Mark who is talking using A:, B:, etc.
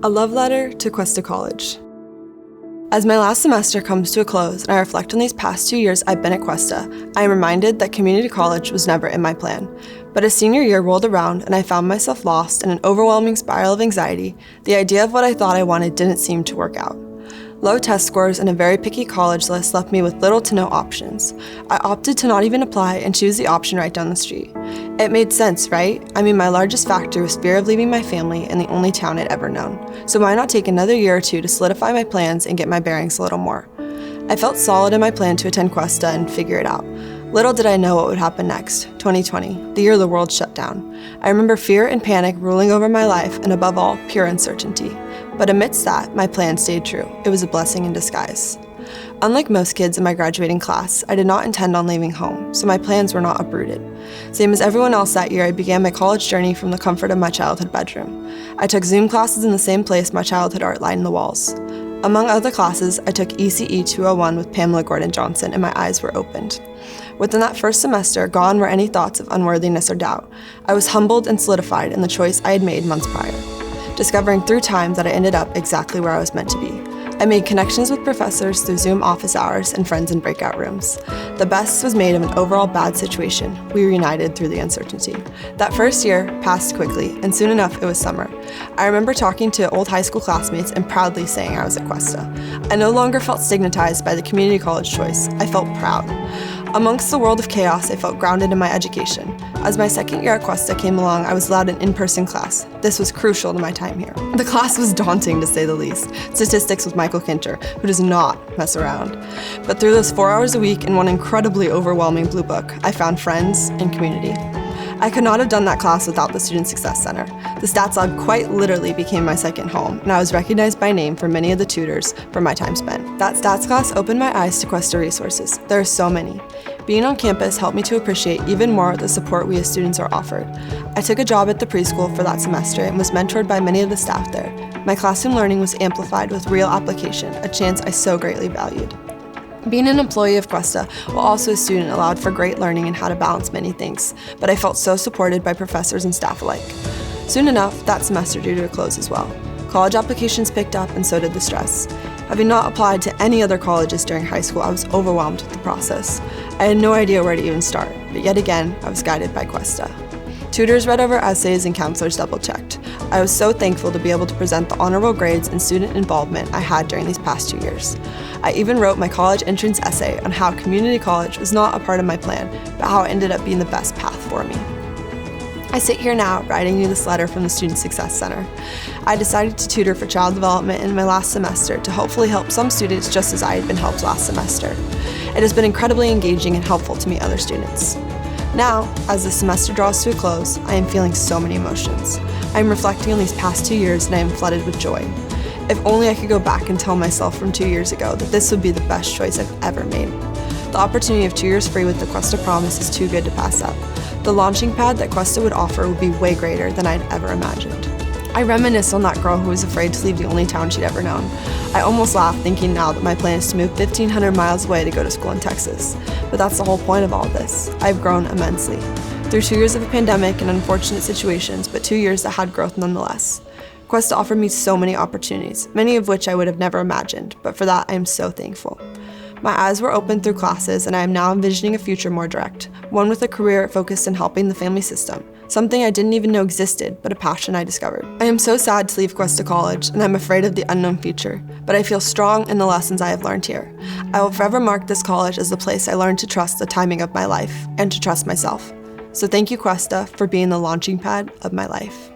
A: A love letter to Cuesta College. As my last semester comes to a close and I reflect on these past 2 years I've been at Cuesta, I am reminded that community college was never in my plan. But as senior year rolled around and I found myself lost in an overwhelming spiral of anxiety, the idea of what I thought I wanted didn't seem to work out. Low test scores and a very picky college list left me with little to no options. I opted to not even apply and choose the option right down the street. It made sense, right? I mean, my largest factor was fear of leaving my family in the only town I'd ever known. So why not take another year or two to solidify my plans and get my bearings a little more? I felt solid in my plan to attend Cuesta and figure it out. Little did I know what would happen next. 2020, the year the world shut down. I remember fear and panic ruling over my life and above all, pure uncertainty. But amidst that, my plan stayed true. It was a blessing in disguise. Unlike most kids in my graduating class, I did not intend on leaving home, so my plans were not uprooted. Same as everyone else that year, I began my college journey from the comfort of my childhood bedroom. I took Zoom classes in the same place my childhood art lined the walls. Among other classes, I took ECE 201 with Pamela Gordon-Johnson, and my eyes were opened. Within that first semester, gone were any thoughts of unworthiness or doubt. I was humbled and solidified in the choice I had made months prior, discovering through time that I ended up exactly where I was meant to be. I made connections with professors through Zoom office hours and friends in breakout rooms. The best was made of an overall bad situation. We reunited through the uncertainty. That first year passed quickly, and soon enough it was summer. I remember talking to old high school classmates and proudly saying I was at Cuesta. I no longer felt stigmatized by the community college choice. I felt proud. Amongst the world of chaos, I felt grounded in my education. As my second year at Cuesta came along, I was allowed an in-person class. This was crucial to my time here. The class was daunting, to say the least. Statistics with Michael Kinter, who does not mess around. But through those 4 hours a week and one incredibly overwhelming blue book, I found friends and community. I could not have done that class without the Student Success Center. The Stats Lab quite literally became my second home, and I was recognized by name for many of the tutors for my time spent. That stats class opened my eyes to Cuesta resources. There are so many. Being on campus helped me to appreciate even more the support we as students are offered. I took a job at the preschool for that semester and was mentored by many of the staff there. My classroom learning was amplified with real application, a chance I so greatly valued. Being an employee of Cuesta, while also a student, allowed for great learning and how to balance many things, but I felt so supported by professors and staff alike. Soon enough, that semester drew to a close as well. College applications picked up and so did the stress. Having not applied to any other colleges during high school, I was overwhelmed with the process. I had no idea where to even start, but yet again, I was guided by Cuesta. Tutors read over essays and counselors double-checked. I was so thankful to be able to present the honorable grades and student involvement I had during these past 2 years. I even wrote my college entrance essay on how community college was not a part of my plan, but how it ended up being the best path for me. I sit here now writing you this letter from the Student Success Center. I decided to tutor for child development in my last semester to hopefully help some students just as I had been helped last semester. It has been incredibly engaging and helpful to meet other students. Now, as the semester draws to a close, I am feeling so many emotions. I am reflecting on these past 2 years and I am flooded with joy. If only I could go back and tell myself from 2 years ago that this would be the best choice I've ever made. The opportunity of 2 years free with the Cuesta Promise is too good to pass up. The launching pad that Cuesta would offer would be way greater than I'd ever imagined. I reminisce on that girl who was afraid to leave the only town she'd ever known. I almost laugh thinking now that my plan is to move 1,500 miles away to go to school in Texas. But that's the whole point of all this. I've grown immensely. Through 2 years of a pandemic and unfortunate situations, but 2 years that had growth nonetheless. Cuesta offered me so many opportunities, many of which I would have never imagined, but for that I am so thankful. My eyes were opened through classes and I am now envisioning a future more direct, one with a career focused on helping the family system, something I didn't even know existed, but a passion I discovered. I am so sad to leave Cuesta College and I'm afraid of the unknown future, but I feel strong in the lessons I have learned here. I will forever mark this college as the place I learned to trust the timing of my life and to trust myself. So thank you, Cuesta, for being the launching pad of my life.